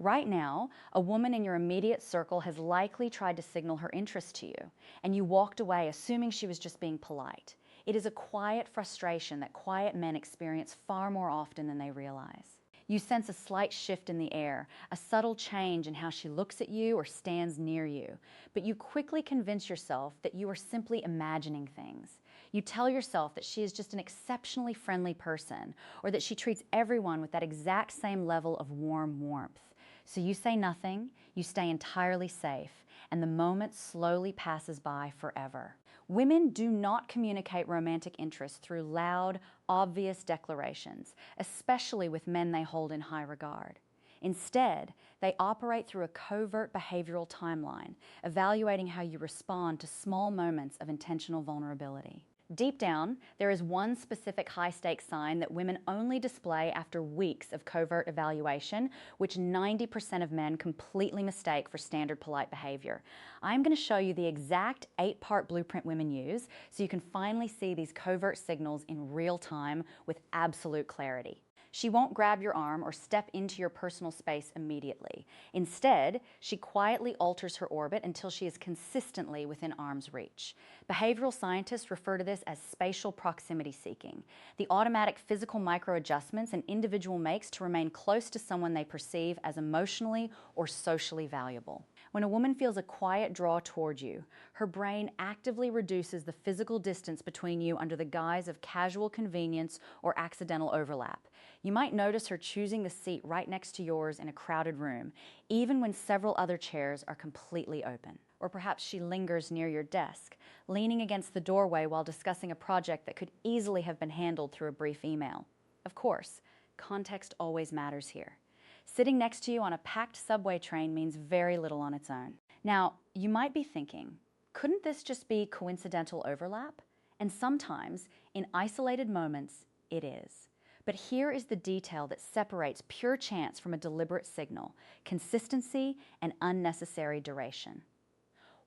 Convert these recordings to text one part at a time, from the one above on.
Right now, a woman in your immediate circle has likely tried to signal her interest to you, and you walked away assuming she was just being polite. It is a quiet frustration that quiet men experience far more often than they realize. You sense a slight shift in the air, a subtle change in how she looks at you or stands near you, but you quickly convince yourself that you are simply imagining things. You tell yourself that she is just an exceptionally friendly person, or that she treats everyone with that exact same level of warm warmth. So you say nothing, you stay entirely safe, and the moment slowly passes by forever. Women do not communicate romantic interest through loud, obvious declarations, especially with men they hold in high regard. Instead, they operate through a covert behavioral timeline, evaluating how you respond to small moments of intentional vulnerability. Deep down, there is one specific high-stakes sign that women only display after weeks of covert evaluation, which 90% of men completely mistake for standard polite behavior. I'm going to show you the exact 8-part blueprint women use so you can finally see these covert signals in real time with absolute clarity. She won't grab your arm or step into your personal space immediately. Instead, she quietly alters her orbit until she is consistently within arm's reach. Behavioral scientists refer to this as spatial proximity seeking, the automatic physical micro-adjustments an individual makes to remain close to someone they perceive as emotionally or socially valuable. When a woman feels a quiet draw toward you, her brain actively reduces the physical distance between you under the guise of casual convenience or accidental overlap. You might notice her choosing the seat right next to yours in a crowded room, even when several other chairs are completely open. Or perhaps she lingers near your desk, leaning against the doorway while discussing a project that could easily have been handled through a brief email. Of course, context always matters here. Sitting next to you on a packed subway train means very little on its own. Now, you might be thinking, couldn't this just be coincidental overlap? And sometimes, in isolated moments, it is. But here is the detail that separates pure chance from a deliberate signal: consistency and unnecessary duration.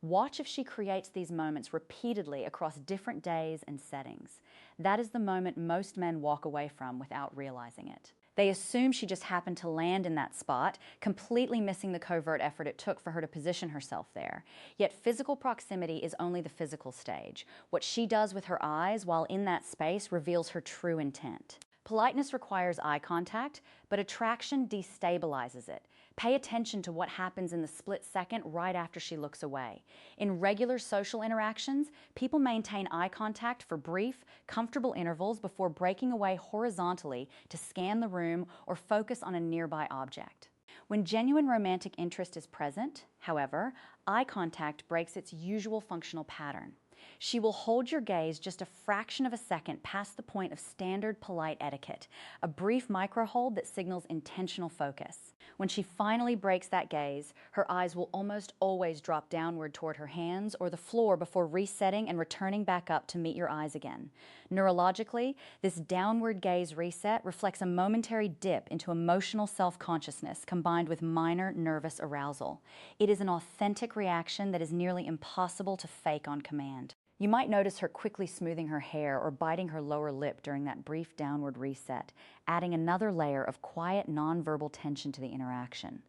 Watch if she creates these moments repeatedly across different days and settings. That is the moment most men walk away from without realizing it. They assume she just happened to land in that spot, completely missing the covert effort it took for her to position herself there. Yet physical proximity is only the physical stage. What she does with her eyes while in that space reveals her true intent. Politeness requires eye contact, but attraction destabilizes it. Pay attention to what happens in the split second right after she looks away. In regular social interactions, people maintain eye contact for brief, comfortable intervals before breaking away horizontally to scan the room or focus on a nearby object. When genuine romantic interest is present, however, eye contact breaks its usual functional pattern. She will hold your gaze just a fraction of a second past the point of standard polite etiquette, a brief micro-hold that signals intentional focus. When she finally breaks that gaze, her eyes will almost always drop downward toward her hands or the floor before resetting and returning back up to meet your eyes again. Neurologically, this downward gaze reset reflects a momentary dip into emotional self-consciousness combined with minor nervous arousal. It is an authentic reaction that is nearly impossible to fake on command. You might notice her quickly smoothing her hair or biting her lower lip during that brief downward reset, adding another layer of quiet, nonverbal tension to the interaction.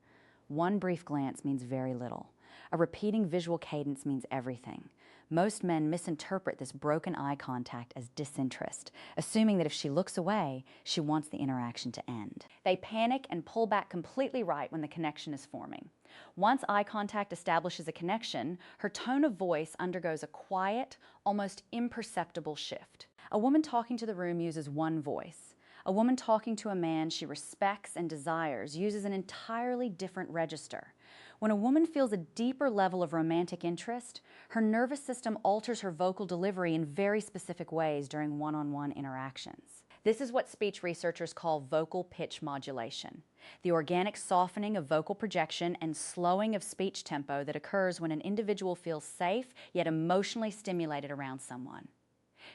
One brief glance means very little. A repeating visual cadence means everything. Most men misinterpret this broken eye contact as disinterest, assuming that if she looks away, she wants the interaction to end. They panic and pull back completely right when the connection is forming. Once eye contact establishes a connection, her tone of voice undergoes a quiet, almost imperceptible shift. A woman talking to the room uses one voice. A woman talking to a man she respects and desires uses an entirely different register. When a woman feels a deeper level of romantic interest, her nervous system alters her vocal delivery in very specific ways during one-on-one interactions. This is what speech researchers call vocal pitch modulation, the organic softening of vocal projection and slowing of speech tempo that occurs when an individual feels safe yet emotionally stimulated around someone.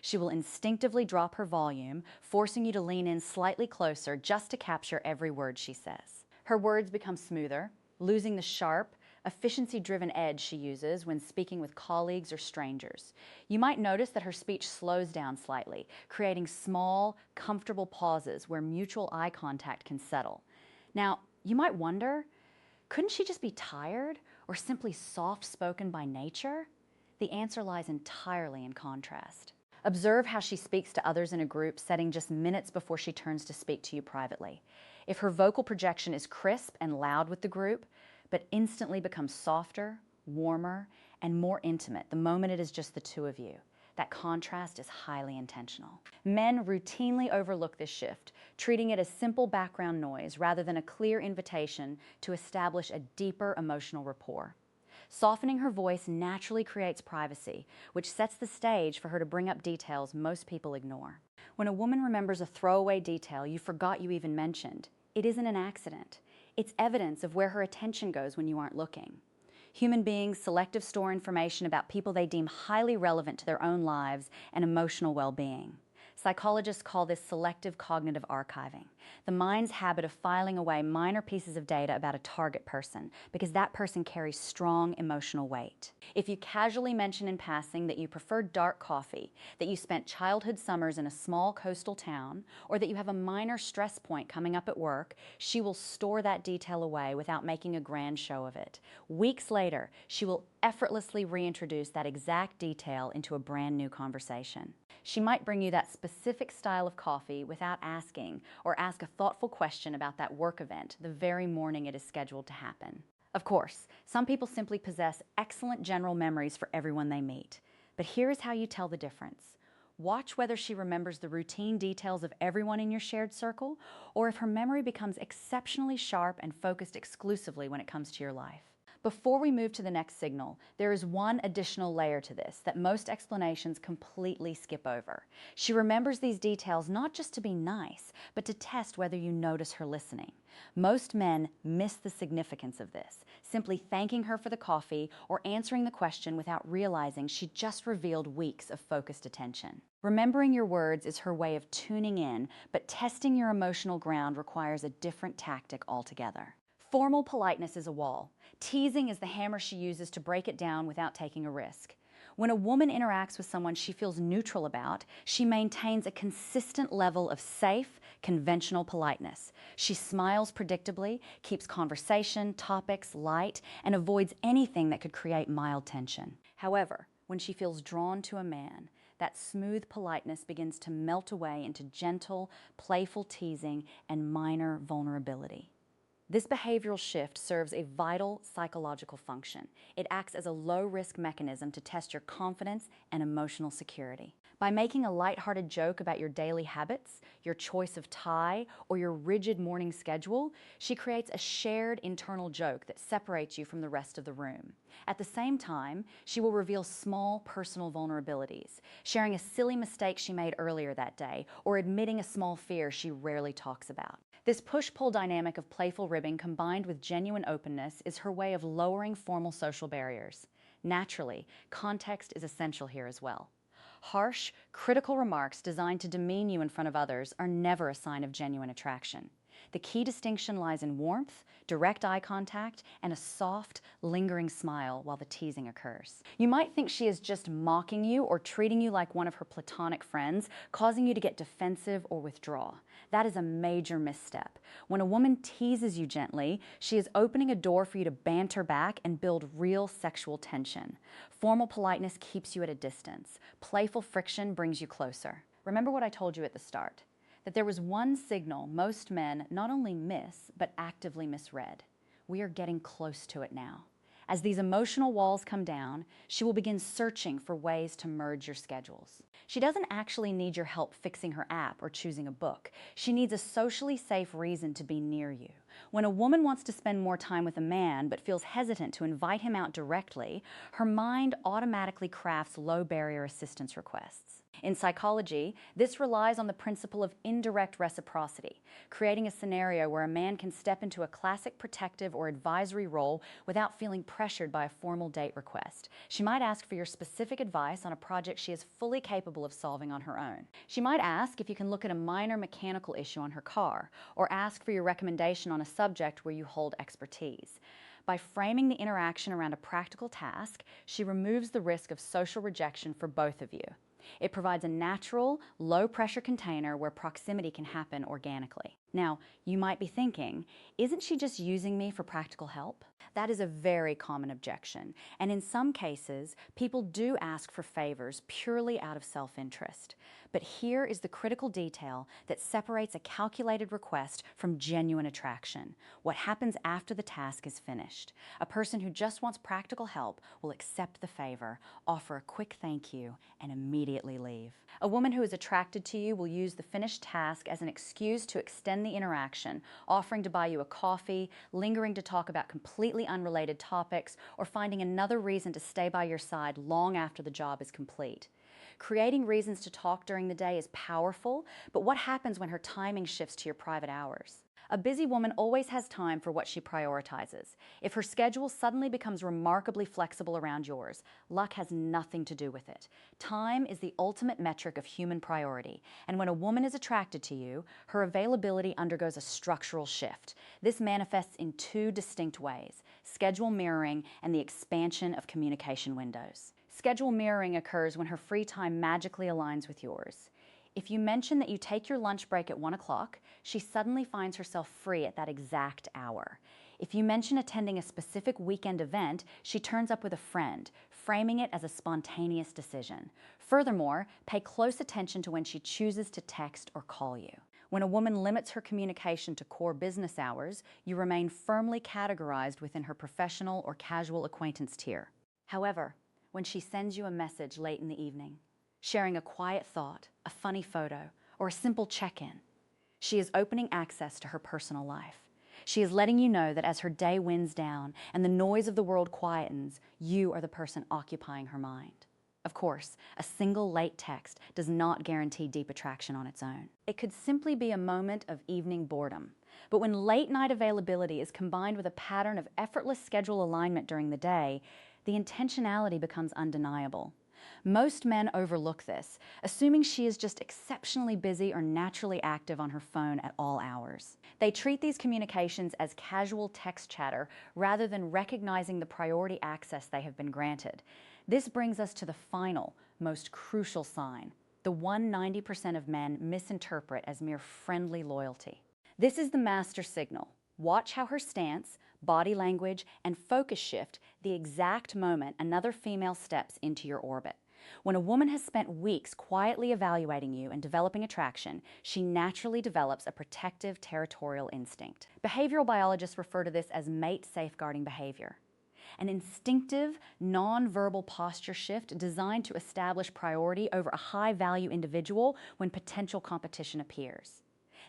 She will instinctively drop her volume, forcing you to lean in slightly closer just to capture every word she says. Her words become smoother, losing the sharp, efficiency-driven edge she uses when speaking with colleagues or strangers. You might notice that her speech slows down slightly, creating small, comfortable pauses where mutual eye contact can settle. Now, you might wonder, Couldn't she just be tired or simply soft-spoken by nature? The answer lies entirely in contrast. Observe how she speaks to others in a group setting just minutes before she turns to speak to you privately. If her vocal projection is crisp and loud with the group, but instantly becomes softer, warmer, and more intimate the moment it is just the two of you, that contrast is highly intentional. Men routinely overlook this shift, treating it as simple background noise rather than a clear invitation to establish a deeper emotional rapport. Softening her voice naturally creates privacy, which sets the stage for her to bring up details most people ignore. When a woman remembers a throwaway detail you forgot you even mentioned, it isn't an accident. It's evidence of where her attention goes when you aren't looking. Human beings selectively store information about people they deem highly relevant to their own lives and emotional well-being. Psychologists call this selective cognitive archiving, the mind's habit of filing away minor pieces of data about a target person because that person carries strong emotional weight. If you casually mention in passing that you prefer dark coffee, that you spent childhood summers in a small coastal town, or that you have a minor stress point coming up at work, she will store that detail away without making a grand show of it. Weeks later, she will effortlessly reintroduce that exact detail into a brand new conversation. She might bring you that specific style of coffee without asking, or ask a thoughtful question about that work event the very morning it is scheduled to happen. Of course, some people simply possess excellent general memories for everyone they meet. But here is how you tell the difference. Watch whether she remembers the routine details of everyone in your shared circle, or if her memory becomes exceptionally sharp and focused exclusively when it comes to your life. Before we move to the next signal, there is one additional layer to this that most explanations completely skip over. She remembers these details not just to be nice, but to test whether you notice her listening. Most men miss the significance of this, simply thanking her for the coffee or answering the question without realizing she just revealed weeks of focused attention. Remembering your words is her way of tuning in, but testing your emotional ground requires a different tactic altogether. Formal politeness is a wall. Teasing is the hammer she uses to break it down without taking a risk. When a woman interacts with someone she feels neutral about, she maintains a consistent level of safe, conventional politeness. She smiles predictably, keeps conversation, topics light, and avoids anything that could create mild tension. However, when she feels drawn to a man, that smooth politeness begins to melt away into gentle, playful teasing and minor vulnerability. This behavioral shift serves a vital psychological function. It acts as a low-risk mechanism to test your confidence and emotional security. By making a lighthearted joke about your daily habits, your choice of tie, or your rigid morning schedule, she creates a shared internal joke that separates you from the rest of the room. At the same time, she will reveal small personal vulnerabilities, sharing a silly mistake she made earlier that day, or admitting a small fear she rarely talks about. This push-pull dynamic of playful ribbing combined with genuine openness is her way of lowering formal social barriers. Naturally, context is essential here as well. Harsh, critical remarks designed to demean you in front of others are never a sign of genuine attraction. The key distinction lies in warmth, direct eye contact, and a soft, lingering smile while the teasing occurs. You might think she is just mocking you or treating you like one of her platonic friends, causing you to get defensive or withdraw. That is a major misstep. When a woman teases you gently, she is opening a door for you to banter back and build real sexual tension. Formal politeness keeps you at a distance. Playful friction brings you closer. Remember what I told you at the start, that there was one signal most men not only miss, but actively misread. We are getting close to it now. As these emotional walls come down, she will begin searching for ways to merge your schedules. She doesn't actually need your help fixing her app or choosing a book. She needs a socially safe reason to be near you. When a woman wants to spend more time with a man but feels hesitant to invite him out directly, her mind automatically crafts low-barrier assistance requests. In psychology, this relies on the principle of indirect reciprocity, creating a scenario where a man can step into a classic protective or advisory role without feeling pressured by a formal date request. She might ask for your specific advice on a project she is fully capable of solving on her own. She might ask if you can look at a minor mechanical issue on her car, or ask for your recommendation on a subject where you hold expertise. By framing the interaction around a practical task, she removes the risk of social rejection for both of you. It provides a natural, low-pressure container where proximity can happen organically. Now, you might be thinking, isn't she just using me for practical help? That is a very common objection, and in some cases, people do ask for favors purely out of self-interest. But here is the critical detail that separates a calculated request from genuine attraction. What happens after the task is finished. A person who just wants practical help will accept the favor, offer a quick thank you, and immediately leave. A woman who is attracted to you will use the finished task as an excuse to extend the interaction, offering to buy you a coffee, lingering to talk about completely unrelated topics, or finding another reason to stay by your side long after the job is complete. Creating reasons to talk during the day is powerful, but what happens when her timing shifts to your private hours? A busy woman always has time for what she prioritizes. If her schedule suddenly becomes remarkably flexible around yours, luck has nothing to do with it. Time is the ultimate metric of human priority, and when a woman is attracted to you, her availability undergoes a structural shift. This manifests in two distinct ways: schedule mirroring and the expansion of communication windows. Schedule mirroring occurs when her free time magically aligns with yours. If you mention that you take your lunch break at 1 o'clock, she suddenly finds herself free at that exact hour. If you mention attending a specific weekend event, she turns up with a friend, framing it as a spontaneous decision. Furthermore, pay close attention to when she chooses to text or call you. When a woman limits her communication to core business hours, you remain firmly categorized within her professional or casual acquaintance tier. However, when she sends you a message late in the evening, sharing a quiet thought, a funny photo, or a simple check-in, she is opening access to her personal life. She is letting you know that as her day winds down and the noise of the world quietens, you are the person occupying her mind. Of course, a single late text does not guarantee deep attraction on its own. It could simply be a moment of evening boredom. But when late-night availability is combined with a pattern of effortless schedule alignment during the day, the intentionality becomes undeniable. Most men overlook this, assuming she is just exceptionally busy or naturally active on her phone at all hours. They treat these communications as casual text chatter rather than recognizing the priority access they have been granted. This brings us to the final, most crucial sign, the one 90% of men misinterpret as mere friendly loyalty. This is the master signal. Watch how her stance, body language, and focus shift the exact moment another female steps into your orbit. When a woman has spent weeks quietly evaluating you and developing attraction, she naturally develops a protective territorial instinct. Behavioral biologists refer to this as mate safeguarding behavior. An instinctive, non-verbal posture shift designed to establish priority over a high-value individual when potential competition appears.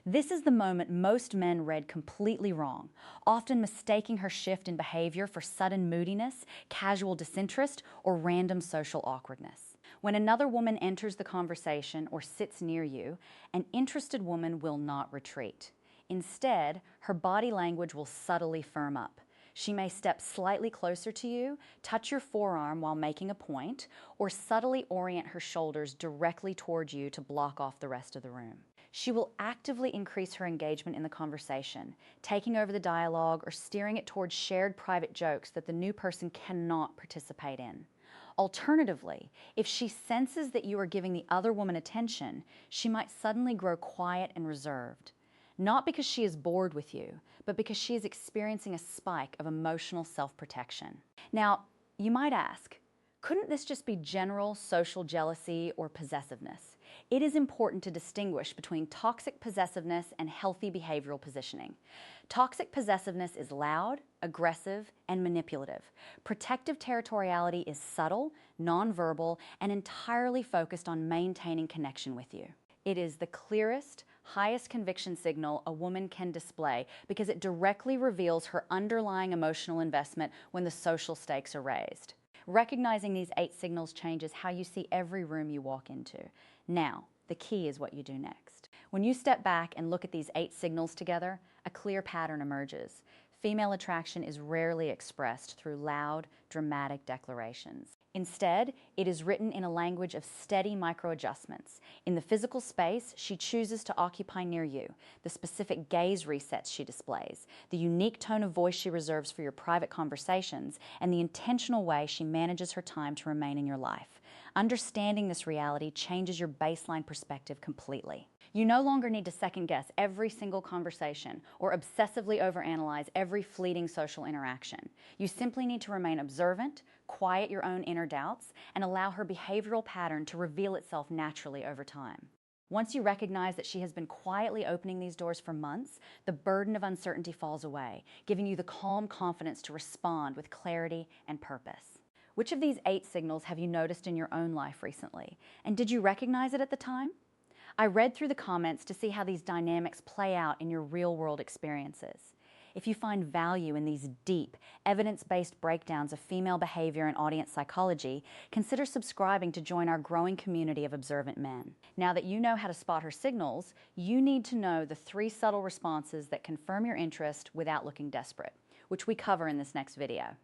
This is the moment most men read completely wrong, often mistaking her shift in behavior for sudden moodiness, casual disinterest, or random social awkwardness. When another woman enters the conversation or sits near you, an interested woman will not retreat. Instead, her body language will subtly firm up. She may step slightly closer to you, touch your forearm while making a point, or subtly orient her shoulders directly toward you to block off the rest of the room. She will actively increase her engagement in the conversation, taking over the dialogue or steering it towards shared private jokes that the new person cannot participate in. Alternatively, if she senses that you are giving the other woman attention, she might suddenly grow quiet and reserved. Not because she is bored with you, but because she is experiencing a spike of emotional self-protection. Now, you might ask, couldn't this just be general social jealousy or possessiveness? It is important to distinguish between toxic possessiveness and healthy behavioral positioning. Toxic possessiveness is loud, aggressive, and manipulative. Protective territoriality is subtle, nonverbal, and entirely focused on maintaining connection with you. It is the clearest, highest conviction signal a woman can display because it directly reveals her underlying emotional investment when the social stakes are raised. Recognizing these 8 signals changes how you see every room you walk into. Now, the key is what you do next. When you step back and look at these 8 signals together, a clear pattern emerges. Female attraction is rarely expressed through loud, dramatic declarations. Instead, it is written in a language of steady micro-adjustments. In the physical space she chooses to occupy near you, the specific gaze resets she displays, the unique tone of voice she reserves for your private conversations, and the intentional way she manages her time to remain in your life. Understanding this reality changes your baseline perspective completely. You no longer need to second guess every single conversation or obsessively overanalyze every fleeting social interaction. You simply need to remain observant, quiet your own inner doubts, and allow her behavioral pattern to reveal itself naturally over time. Once you recognize that she has been quietly opening these doors for months, the burden of uncertainty falls away, giving you the calm confidence to respond with clarity and purpose. Which of these 8 signals have you noticed in your own life recently? And did you recognize it at the time? I read through the comments to see how these dynamics play out in your real-world experiences. If you find value in these deep, evidence-based breakdowns of female behavior and audience psychology, consider subscribing to join our growing community of observant men. Now that you know how to spot her signals, you need to know the 3 subtle responses that confirm your interest without looking desperate, which we cover in this next video.